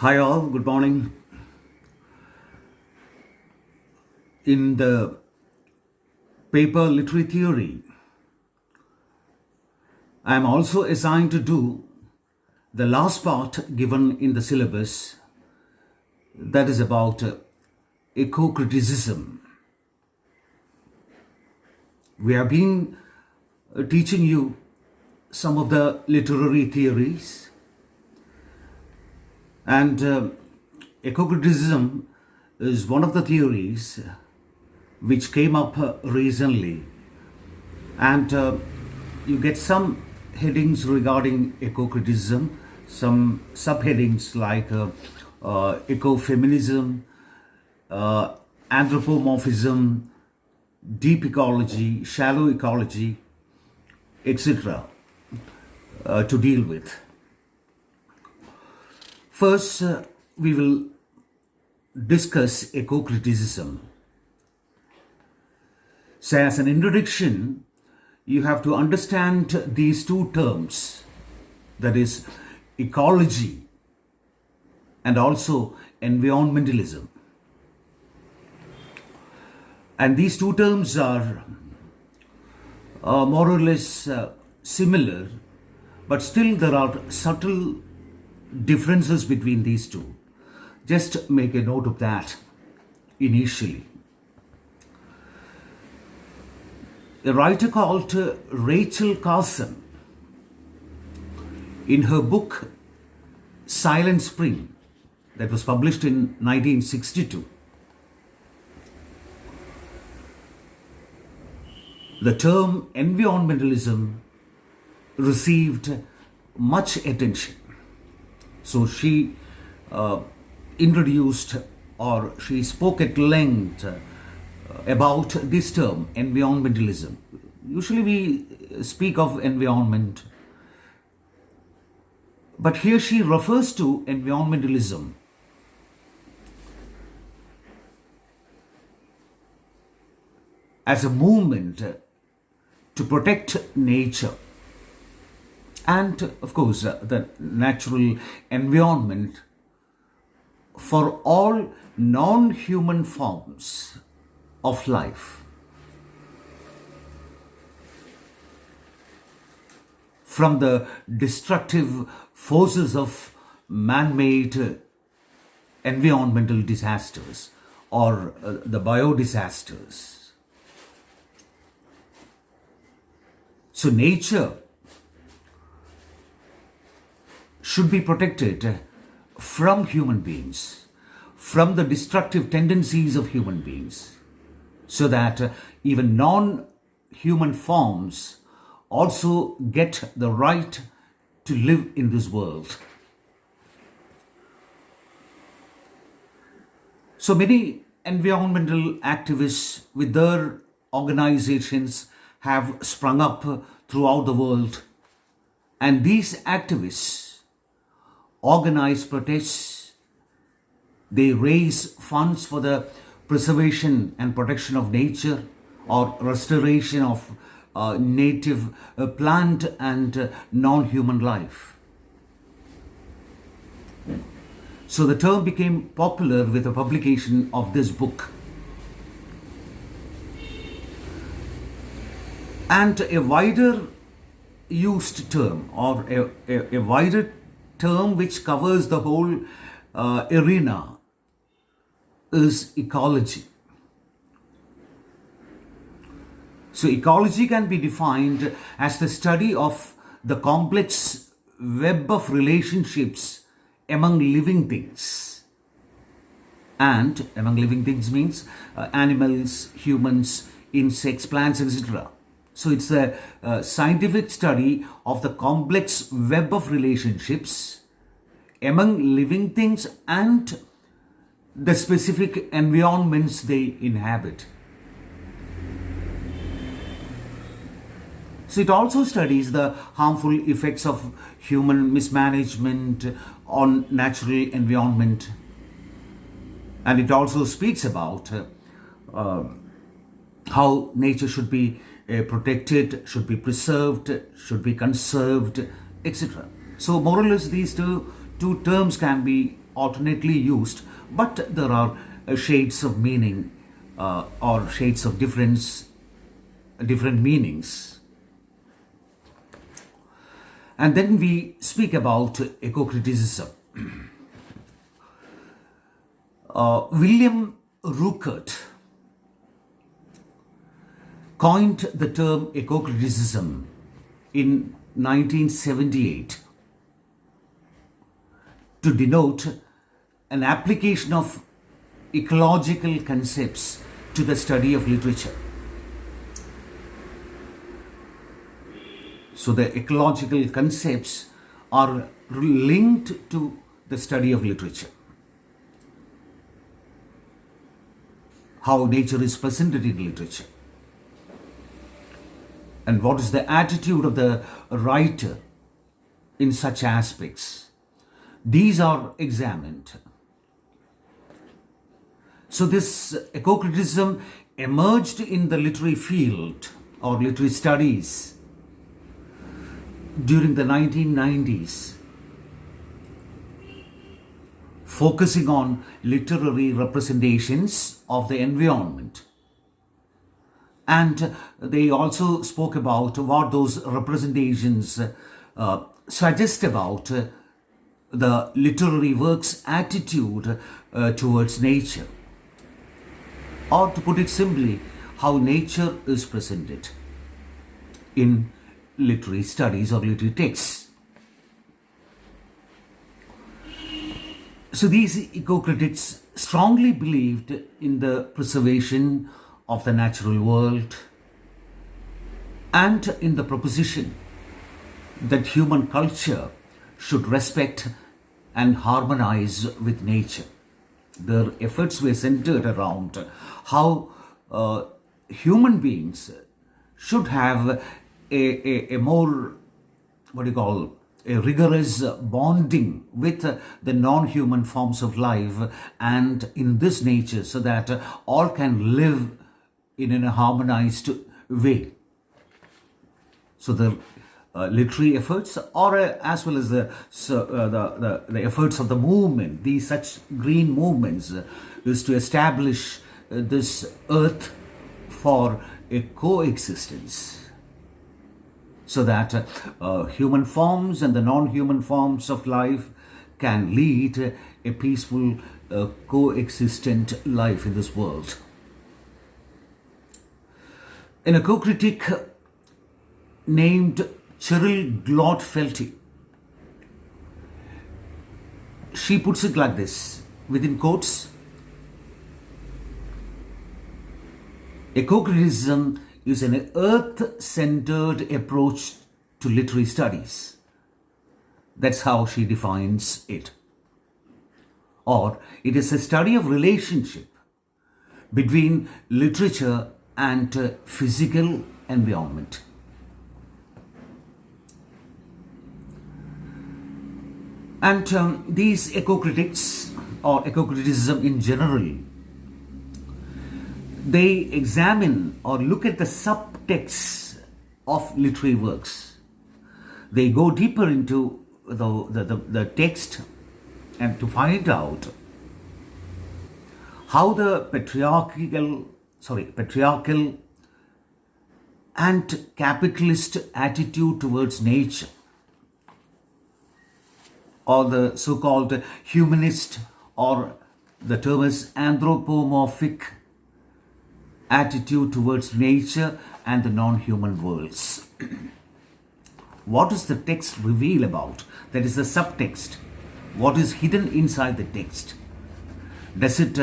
Hi all, good morning. In the paper Literary Theory, I am also assigned to do the last part given in the syllabus, that is about ecocriticism. We have been teaching you some of the literary theories, and ecocriticism is one of the theories which came up recently, and you get some headings regarding ecocriticism, some subheadings like ecofeminism, anthropomorphism, deep ecology, shallow ecology, etc. To deal with. First, we will discuss ecocriticism. So, as an introduction, you have to understand these two terms, that is, ecology and also environmentalism. And these two terms are more or less similar, but still there are subtle differences between these two. Just make a note of that initially. A writer called Rachel Carson, in her book Silent Spring, that was published in 1962, the term environmentalism received much attention. So she introduced, or she spoke at length about this term, environmentalism. Usually we speak of environment, but here she refers to environmentalism as a movement to protect nature and, of course, the natural environment for all non-human forms of life, from the destructive forces of man-made environmental disasters or the biodisasters. So nature should be protected from human beings, from the destructive tendencies of human beings, so that even non-human forms also get the right to live in this world. So many environmental activists with their organizations have sprung up throughout the world, and these activists organize protests. They raise funds for the preservation and protection of nature or restoration of native plant and non-human life. So the term became popular with the publication of this book. And a wider used term, or a wider term which covers the whole arena, is ecology. So ecology can be defined as the study of the complex web of relationships among living things. And among living things means animals, humans, insects, plants, etc. So it's a scientific study of the complex web of relationships among living things and the specific environments they inhabit. So it also studies the harmful effects of human mismanagement on natural environment. And it also speaks about how nature should be protected, should be preserved, should be conserved, etc. So more or less these two terms can be alternately used, but there are shades of meaning or shades of different meanings. And then we speak about ecocriticism. William Ruckert coined the term ecocriticism in 1978 to denote an application of ecological concepts to the study of literature. So the ecological concepts are linked to the study of literature. How nature is presented in literature. And what is the attitude of the writer in such aspects. These are examined. So this ecocriticism emerged in the literary field or literary studies during the 1990s, focusing on literary representations of the environment. And they also spoke about what those representations suggest about the literary work's attitude towards nature. Or to put it simply, how nature is presented in literary studies or literary texts. So these eco-critics strongly believed in the preservation of the natural world and in the proposition that human culture should respect and harmonize with nature. Their efforts were centered around how human beings should have a more, a rigorous bonding with the non-human forms of life and in this nature, so that all can live in a harmonized way. So the literary efforts, or as well as the efforts of the movement, these such green movements, is to establish this earth for a coexistence, so that human forms and the non-human forms of life can lead a peaceful, coexistent life in this world. In a co-critic named Cheryl Glotfelty, she puts it like this, within quotes: eco-criticism is an earth-centered approach to literary studies. That's how she defines it. Or it is a study of relationship between literature and physical environment. And these eco-critics, or eco-criticism in general, they examine or look at the subtexts of literary works. They go deeper into the text and to find out how the patriarchal and capitalist attitude towards nature, or the so-called humanist, or the term is anthropomorphic attitude towards nature and the non-human worlds. What does the text reveal about? That is the subtext. What is hidden inside the text? Does it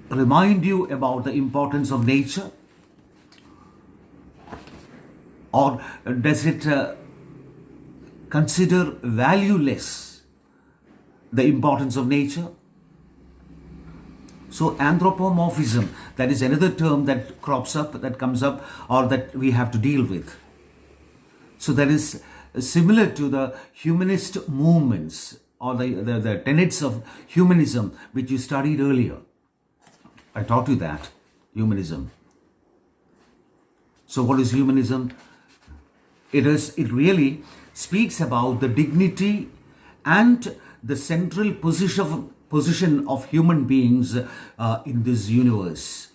remind you about the importance of nature? Or does it consider valueless the importance of nature? So anthropomorphism, that is another term that crops up, that comes up, or that we have to deal with. So that is similar to the humanist movements, or the tenets of humanism, which you studied earlier. I taught you that, humanism. So what is humanism? It really speaks about the dignity and the central position of human beings in this universe.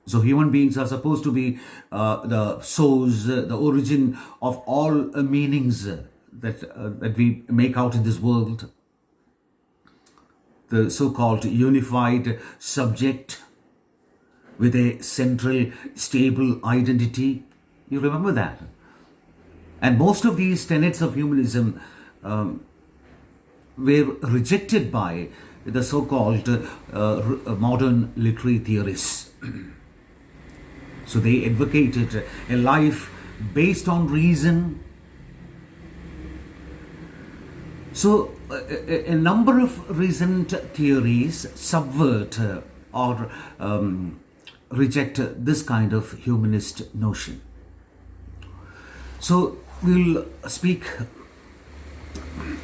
So human beings are supposed to be the source, the origin of all meanings that we make out in this world. The so-called unified subject with a central stable identity. You remember that? And most of these tenets of humanism were rejected by the so-called modern literary theorists. So they advocated a life based on reason. So a number of recent theories subvert or reject this kind of humanist notion. So we'll speak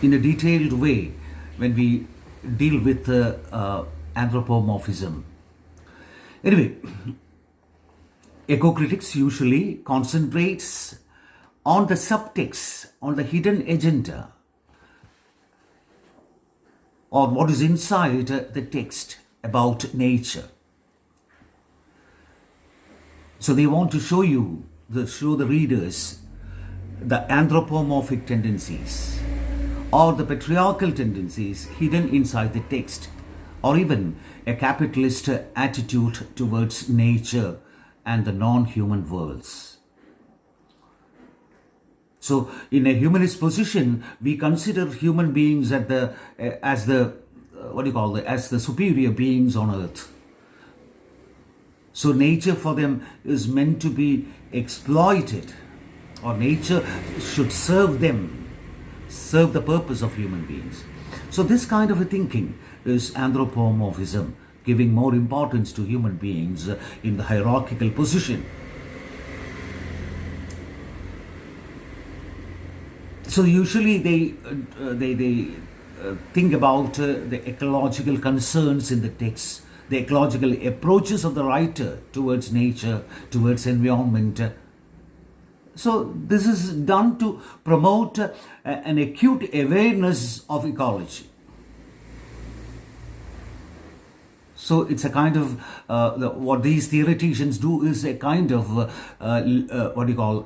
in a detailed way when we deal with anthropomorphism. Anyway, ecocritics usually concentrates on the subtext, on the hidden agenda, or what is inside the text about nature. So they want to show the readers the anthropomorphic tendencies or the patriarchal tendencies hidden inside the text, or even a capitalist attitude towards nature and the non-human worlds. So in a humanist position, we consider human beings as the superior beings on earth. So nature for them is meant to be exploited, or nature should serve them, serve the purpose of human beings. So this kind of a thinking is anthropomorphism, giving more importance to human beings in the hierarchical position. So usually they think about the ecological concerns in the text, the ecological approaches of the writer towards nature, towards environment. So this is done to promote an acute awareness of ecology. So it's a kind of, what these theoreticians do is a kind of,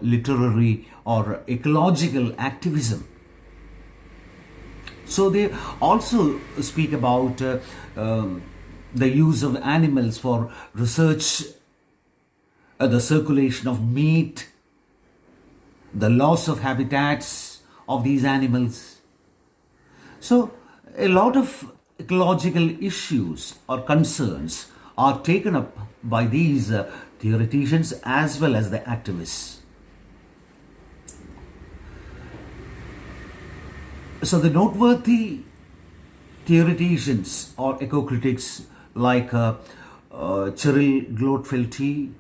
literary or ecological activism. So they also speak about the use of animals for research, the circulation of meat, the loss of habitats of these animals. So a lot of ecological issues or concerns are taken up by these theoreticians as well as the activists. So the noteworthy theoreticians or ecocritics like Cyril Glotfelty,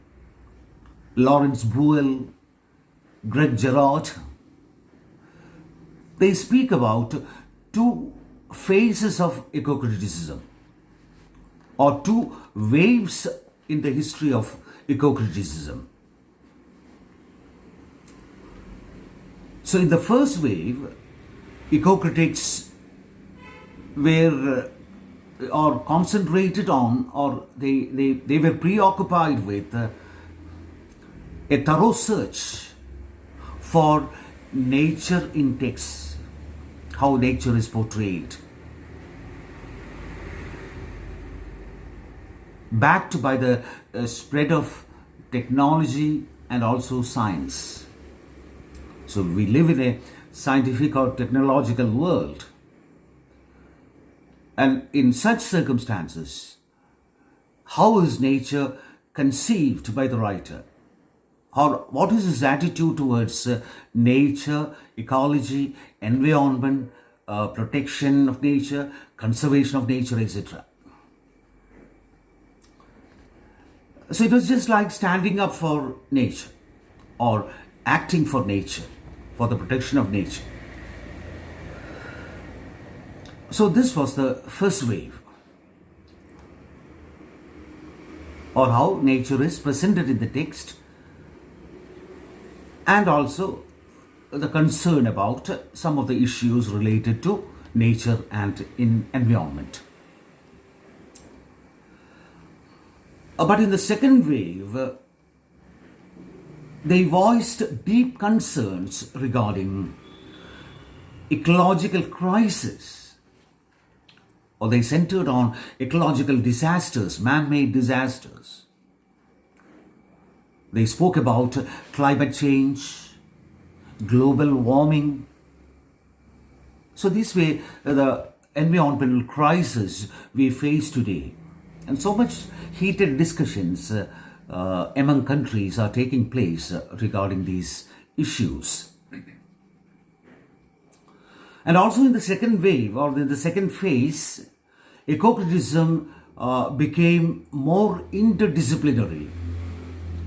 Lawrence Buell, Greg Gerard, they speak about two phases of ecocriticism, or two waves in the history of ecocriticism. So in the first wave, ecocritics were or concentrated on, or they were preoccupied with a thorough search for nature in texts, how nature is portrayed, backed by the spread of technology and also science. So we live in a scientific or technological world, and in such circumstances, how is nature conceived by the writer? Or what is his attitude towards nature, ecology, environment, protection of nature, conservation of nature, etc. So it was just like standing up for nature or acting for nature, for the protection of nature. So this was the first wave, or how nature is presented in the text, and also the concern about some of the issues related to nature and environment. But in the second wave, they voiced deep concerns regarding ecological crisis, or they centered on ecological disasters, man-made disasters. They spoke about climate change, global warming. So this way, the environmental crisis we face today, and so much heated discussions among countries are taking place regarding these issues. And also in the second wave, or in the second phase, ecocriticism became more interdisciplinary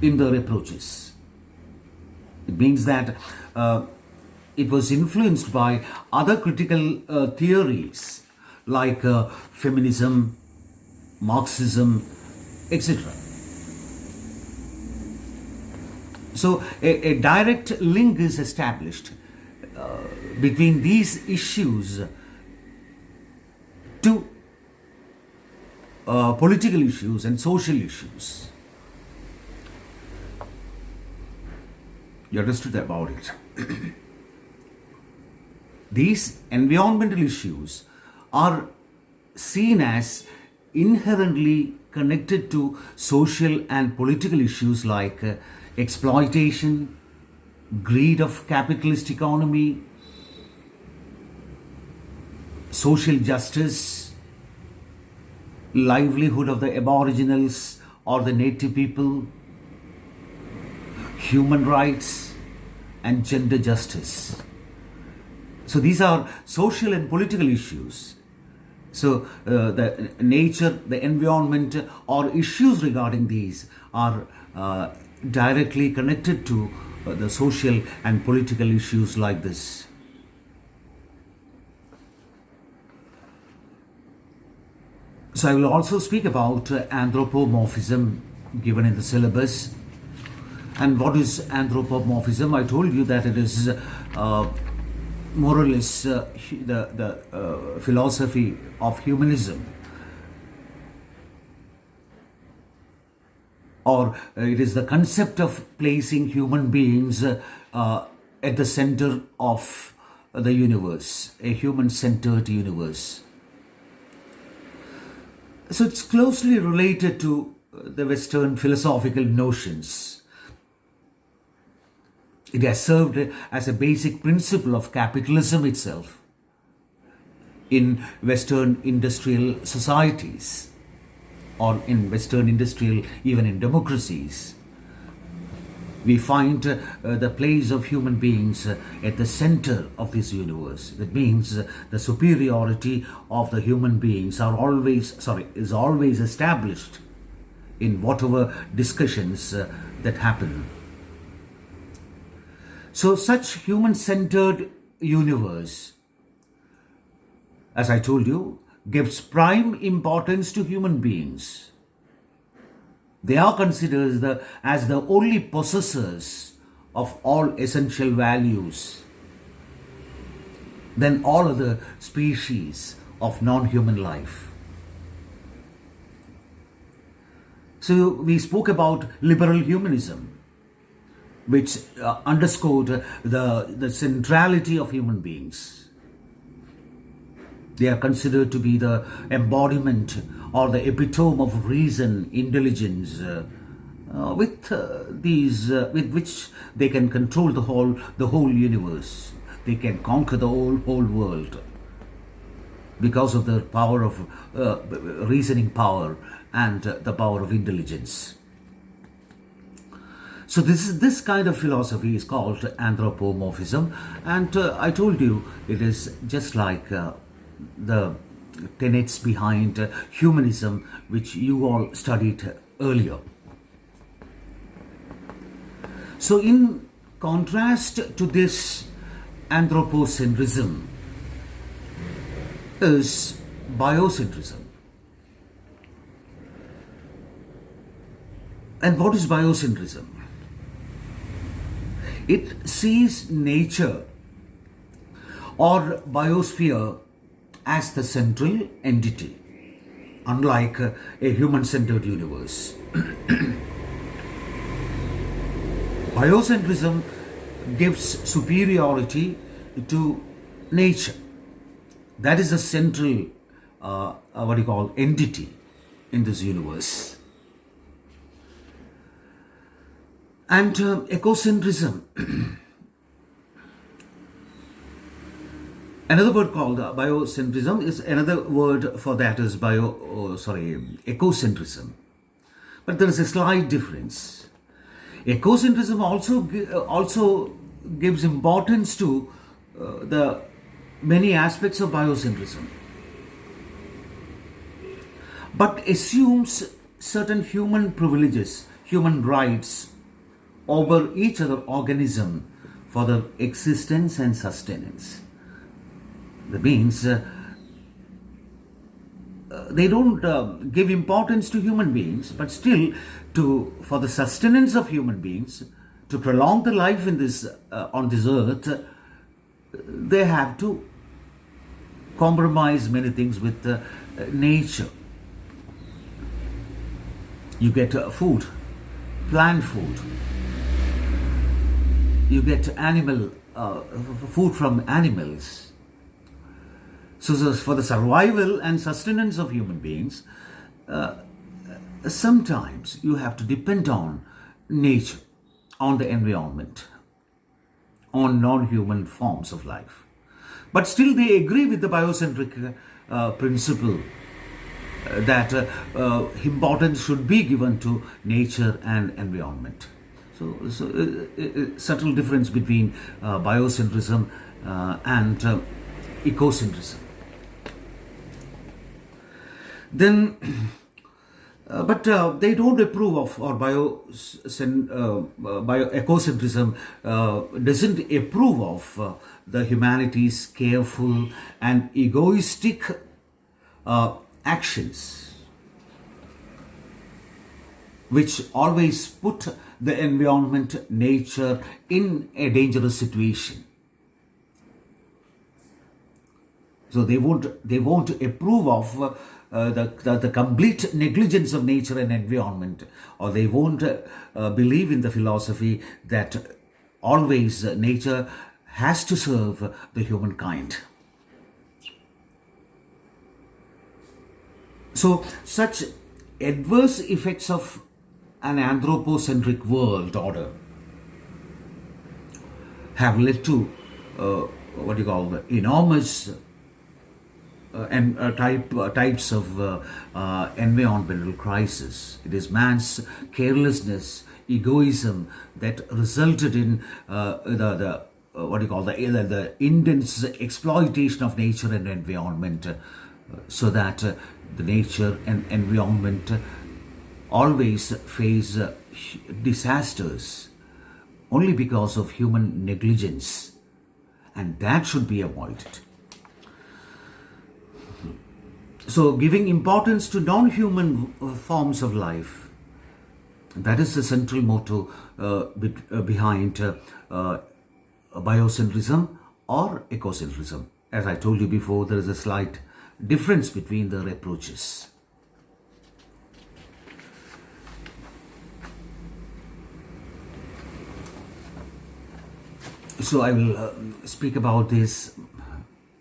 in their approaches. It means that it was influenced by other critical theories like feminism, Marxism, etc. So a direct link is established between these issues to political issues and social issues. You understood about it. These environmental issues are seen as inherently connected to social and political issues like exploitation, greed of capitalist economy, social justice, livelihood of the aboriginals or the native people, human rights and gender justice. So these are social and political issues. So the nature, the environment, or issues regarding these are directly connected to the social and political issues like this. So I will also speak about anthropomorphism given in the syllabus. And what is anthropomorphism? I told you that it is more or less the philosophy of humanism, or it is the concept of placing human beings at the center of the universe, a human-centered universe. So it's closely related to the Western philosophical notions. It has served as a basic principle of capitalism itself in Western industrial societies, or in Western industrial, even in democracies. We find the place of human beings at the center of this universe. That means the superiority of the human beings is always established in whatever discussions that happen. So such human-centered universe, as I told you, gives prime importance to human beings. They are considered as the only possessors of all essential values than all other species of non-human life. So we spoke about liberal humanism, which underscored the centrality of human beings. They are considered to be the embodiment or the epitome of reason, intelligence, with which they can control the whole universe. They can conquer the whole world because of their power of reasoning power and the power of intelligence. So this kind of philosophy is called anthropomorphism, and I told you it is just like the tenets behind humanism, which you all studied earlier. So in contrast to this anthropocentrism is biocentrism. And what is biocentrism? It sees nature or biosphere as the central entity, unlike a human-centered universe. Biocentrism gives superiority to nature. That is the central, entity in this universe. And ecocentrism, another word called biocentrism is another word for that is ecocentrism. But there is a slight difference. Ecocentrism also gives importance to the many aspects of biocentrism, but assumes certain human privileges, human rights over each other organism for their existence and sustenance. That means they don't give importance to human beings, but still for the sustenance of human beings, to prolong the life in this on this earth, they have to compromise many things with nature. You get food, plant food. You get animal food from animals. So for the survival and sustenance of human beings, sometimes you have to depend on nature, on the environment, on non-human forms of life. But still they agree with the biocentric principle that importance should be given to nature and environment. So subtle difference between biocentrism and ecocentrism. Then, but they don't approve of, or ecocentrism doesn't approve of the humanity's careful and egoistic actions, which always put the environment, nature in a dangerous situation. So they won't approve of the complete negligence of nature and environment, or they won't believe in the philosophy that always nature has to serve the humankind. So such adverse effects of an anthropocentric world order have led to enormous types of environmental crisis. It is man's carelessness, egoism that resulted in the intense exploitation of nature and environment, so that the nature and environment always face disasters only because of human negligence, and that should be avoided. So giving importance to non-human forms of life, that is the central motto behind biocentrism or ecocentrism. As I told you before, there is a slight difference between their approaches. So I will speak about this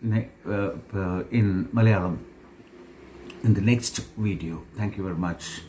in Malayalam in the next video. Thank you very much.